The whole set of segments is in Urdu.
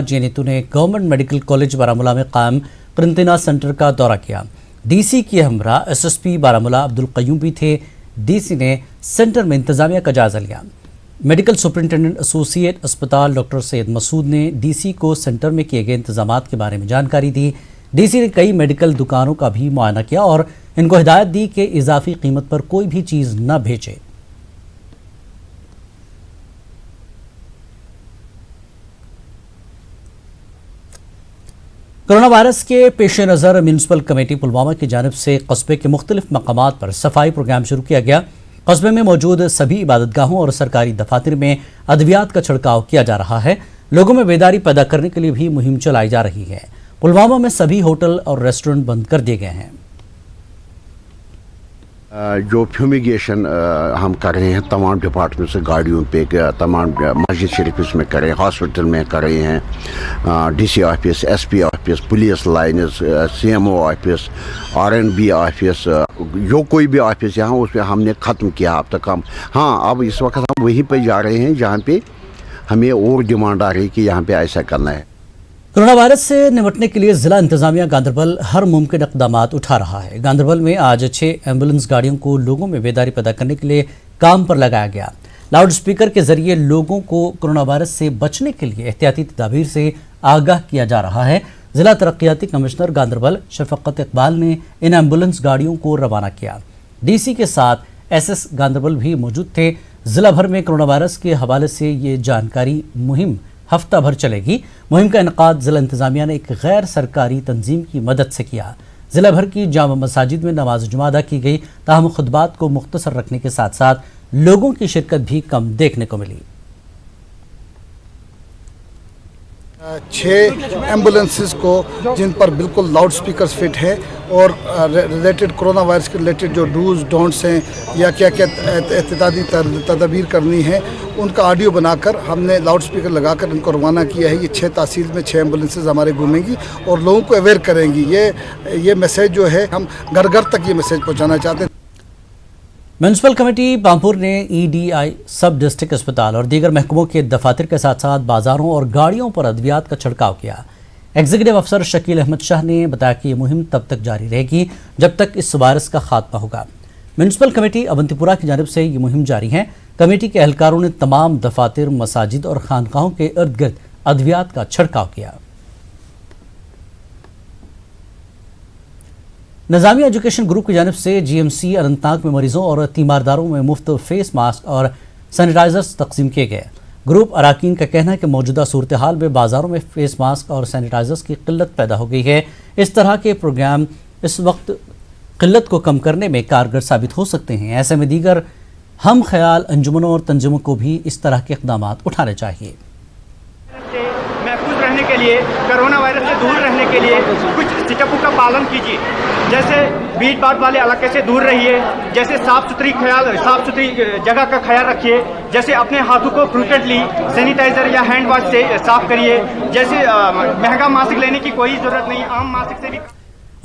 جے نیتو نے گورنمنٹ میڈیکل کالج بارامولہ میں قائم قرنطینہ سینٹر کا دورہ کیا۔ ڈی سی کے ہمراہ S S P Baramulla Abdul Qayyum بھی تھے۔ ڈی سی نے سینٹر میں انتظامیہ کا جائزہ لیا۔ میڈیکل سپرنٹینڈنٹ ایسوسیٹ اسپتال ڈاکٹر سید مسعود نے ڈی سی کو سینٹر میں کیے گئے انتظامات کے بارے میں جانکاری دی۔ ڈی سی نے کئی میڈیکل دکانوں کا بھی معائنہ کیا اور ان کو ہدایت دی کہ اضافی قیمت پر کوئی بھی چیز نہ بھیجے۔ کرونا وائرس کے پیش نظر میونسپل کمیٹی پلوامہ کی جانب سے قصبے کے مختلف مقامات پر صفائی پروگرام شروع کیا گیا۔ قصبے میں موجود سبھی عبادت گاہوں اور سرکاری دفاتر میں ادویات کا چھڑکاؤ کیا جا رہا ہے۔ لوگوں میں بیداری پیدا کرنے کے لیے بھی مہم چلائی جا رہی ہے۔ پلوامہ میں سبھی ہوٹل اور ریسٹورنٹ بند کر دیے گئے ہیں۔ جو فیومیگیشن ہم کر رہے ہیں تمام ڈپارٹمنٹ سے گاڑیوں پہ، تمام مسجد شریف میں کر رہے ہیں، ہاسپٹل میں کر رہے ہیں، D C office, S P office, police lines, C M O office, R N B office, جو کوئی بھی آفس یہاں اس پہ ہم نے ختم کیا اب تک۔ ہم اب اس وقت ہم وہیں پہ جا رہے ہیں جہاں پہ ہمیں اور ڈیمانڈ آ رہی ہے کہ یہاں پہ ایسا کرنا ہے۔ کرونا وائرس سے نمٹنے کے لیے ضلع انتظامیہ گاندربل ہر ممکن اقدامات اٹھا رہا ہے۔ گاندربل میں آج 6 ایمبولنس گاڑیوں کو لوگوں میں بیداری پیدا کرنے کے لیے کام پر لگایا گیا۔ لاؤڈ سپیکر کے ذریعے لوگوں کو کرونا وائرس سے بچنے کے لیے احتیاطی تدابیر سے آگاہ کیا جا رہا ہے۔ ضلع ترقیاتی کمشنر گاندربل شفقت اقبال نے ان ایمبولنس گاڑیوں کو روانہ کیا۔ ڈی سی کے ساتھ ایس ایس گاندربل بھی موجود تھے۔ ضلع بھر میں کرونا وائرس کے حوالے سے یہ جانکاری مہم ہفتہ بھر چلے گی۔ مہم کا انعقاد ضلع انتظامیہ نے ایک غیر سرکاری تنظیم کی مدد سے کیا۔ ضلع بھر کی جامع مساجد میں نماز جمعہ ادا کی گئی، تاہم خطبات کو مختصر رکھنے کے ساتھ ساتھ لوگوں کی شرکت بھی کم دیکھنے کو ملی۔ 6 ایمبولنسز کو جن پر بالکل لاؤڈ سپیکرز فٹ ہے اور ریلیٹڈ کرونا وائرس کے ریلیٹڈ جو ڈوز ڈونٹس ہیں یا کیا کیا احتیاطی تدابیر کرنی ہے ان کا آڈیو بنا کر ہم نے لاؤڈ سپیکر لگا کر ان کو روانہ کیا ہے۔ یہ 6 تحصیل میں 6 ایمبولنسز ہمارے گھومیں گی اور لوگوں کو اویئر کریں گی۔ یہ میسیج جو ہے ہم گھر گھر تک یہ میسیج پہنچانا چاہتے ہیں۔ میونسپل کمیٹی پامپور نے E D I sub district اسپتال اور دیگر محکموں کے دفاتر کے ساتھ ساتھ بازاروں اور گاڑیوں پر ادویات کا چھڑکاؤ کیا۔ ایگزیکٹو افسر شکیل احمد شاہ نے بتایا کہ یہ مہم تب تک جاری رہے گی جب تک اس وائرس کا خاتمہ ہوگا۔ میونسپل کمیٹی اونتی پورہ کی جانب سے یہ مہم جاری ہے۔ کمیٹی کے اہلکاروں نے تمام دفاتر، مساجد اور خانقاہوں کے ارد گرد ادویات کا چھڑکاؤ کیا۔ نظامیہ ایجوکیشن گروپ کی جانب سے G M C Anant Nag میں مریضوں اور تیمارداروں میں مفت فیس ماسک اور سینیٹائزرز تقسیم کیے گئے۔ گروپ اراکین کا کہنا ہے کہ موجودہ صورتحال میں بازاروں میں فیس ماسک اور سینیٹائزرز کی قلت پیدا ہو گئی ہے۔ اس طرح کے پروگرام اس وقت قلت کو کم کرنے میں کارگر ثابت ہو سکتے ہیں۔ ایسے میں دیگر ہم خیال انجمنوں اور تنظیموں کو بھی اس طرح کے اقدامات اٹھانے چاہیے۔ محفوظ رہنے کے لیے، کرونا وائرس سے دور رہنے کے لیے کچھ اسٹیپوں کا پالن کیجیے، جیسے بھیڑ بھاڑ والے علاقے سے دور رہیے، جیسے صاف ستھری جگہ کا خیال رکھیے، جیسے اپنے ہاتھوں کو فریکوینٹلی سینیٹائزر یا ہینڈ واش سے صاف کریے، جیسے مہنگا ماسک لینے کی کوئی ضرورت نہیں، عام ماسک سے بھی۔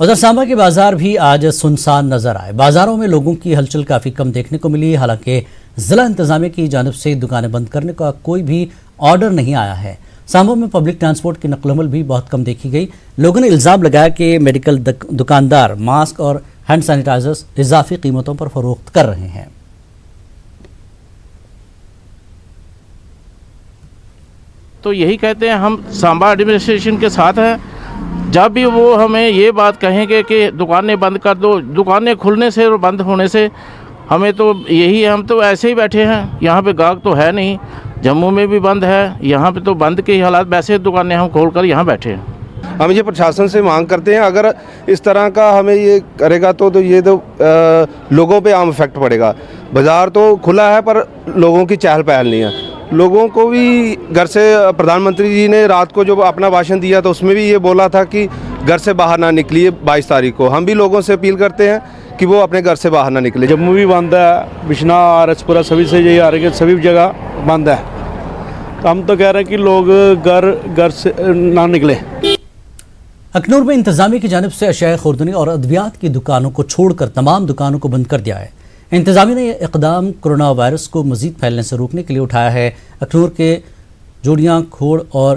ادھر سانبا کے بازار بھی آج سنسان نظر آئے۔ بازاروں میں لوگوں کی ہلچل کافی کم دیکھنے کو ملی، حالانکہ ضلع انتظامیہ کی جانب سے دکانیں بند کرنے کا کوئی بھی آرڈر نہیں آیا ہے۔ سانبا میں پبلک ٹرانسپورٹ کی نقل و حمل بھی بہت کم دیکھی گئی۔ لوگوں نے الزام لگایا کہ میڈیکل دکاندار ماسک اور ہینڈ سینیٹائزرز اضافی قیمتوں پر فروخت کر رہے ہیں۔ تو یہی کہتے ہیں ہم سانبا ایڈمنسٹریشن کے ساتھ ہیں۔ جب بھی وہ ہمیں یہ بات کہیں گے کہ دکانیں بند کر دو، دکانیں کھلنے سے اور بند ہونے سے ہمیں تو یہی ہے، ہم تو ایسے ہی بیٹھے ہیں، یہاں پہ گاہک تو ہے نہیں، جموں میں بھی بند ہے، یہاں پہ تو بند کے حالات، ویسے دکانیں ہم کھول کر یہاں بیٹھے ہیں۔ ہم یہ پرشاسن سے مانگ کرتے ہیں اگر اس طرح کا ہمیں یہ کرے گا تو یہ تو لوگوں پہ عام افیکٹ پڑے گا۔ بازار تو کھلا ہے پر لوگوں کی چہل پہل نہیں ہے۔ لوگوں کو بھی گھر سے پردھان منتری جی نے رات کو جو اپنا بھاشن دیا تو اس میں بھی یہ بولا تھا کہ گھر سے باہر نہ نکلیے 22 تاریخ کو۔ ہم بھی لوگوں سے اپیل کرتے ہیں کہ وہ اپنے گھر سے باہر نہ نکلے۔ جموں بھی بند ہے، بشنا آر ایس پورہ سبھی سے یہی آ رہے کہ سبھی جگہ بند ہے، تو ہم تو کہہ رہے ہیں کہ لوگ گھر سے نہ نکلیں۔ اخنور میں انتظامیہ کی جانب سے اشیاء خوردنی اور ادویات کی دکانوں کو چھوڑ کر تمام دکانوں کو بند کر دیا ہے۔ انتظامیہ نے یہ اقدام کرونا وائرس کو مزید پھیلنے سے روکنے کے لیے اٹھایا ہے۔ اخنور کے جوڑیاں، کھوڑ اور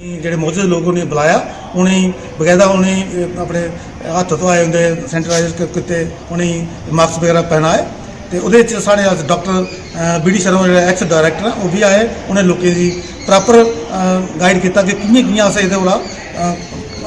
ਜਿਹੜੇ ਮੌਜੂਦ ਲੋਕਾਂ ਨੇ ਬੁਲਾਇਆ ਉਹਨੇ ਬਕਾਇਦਾ ਉਹਨੇ ਆਪਣੇ ਹੱਥ ਧੋਏ ਹੁੰਦੇ ਸੈਨੀਟਾਈਜ਼ਰ ਕੀਤੇ ਉਹਨੇ ਮਾਸਕ ਵਗੈਰਾ ਪਹਿਨਾਏ ਤੇ ਉਹਦੇ ਚ ਸਾਡੇ ਡਾਕਟਰ ਬੀਡੀ ਸ਼ਰਮਾ ਜਿਹੜਾ ਐਕਸ ਡਾਇਰੈਕਟਰ ਉਹ ਵੀ ਆਏ ਉਹਨੇ ਲੋਕਾਂ ਦੀ ਪ੍ਰੋਪਰ ਗਾਈਡ ਕੀਤਾ ਕਿ ਕਿੰਨੀਆਂ ਅਸੀਂ ਇਹਦੇ ਕੋਲ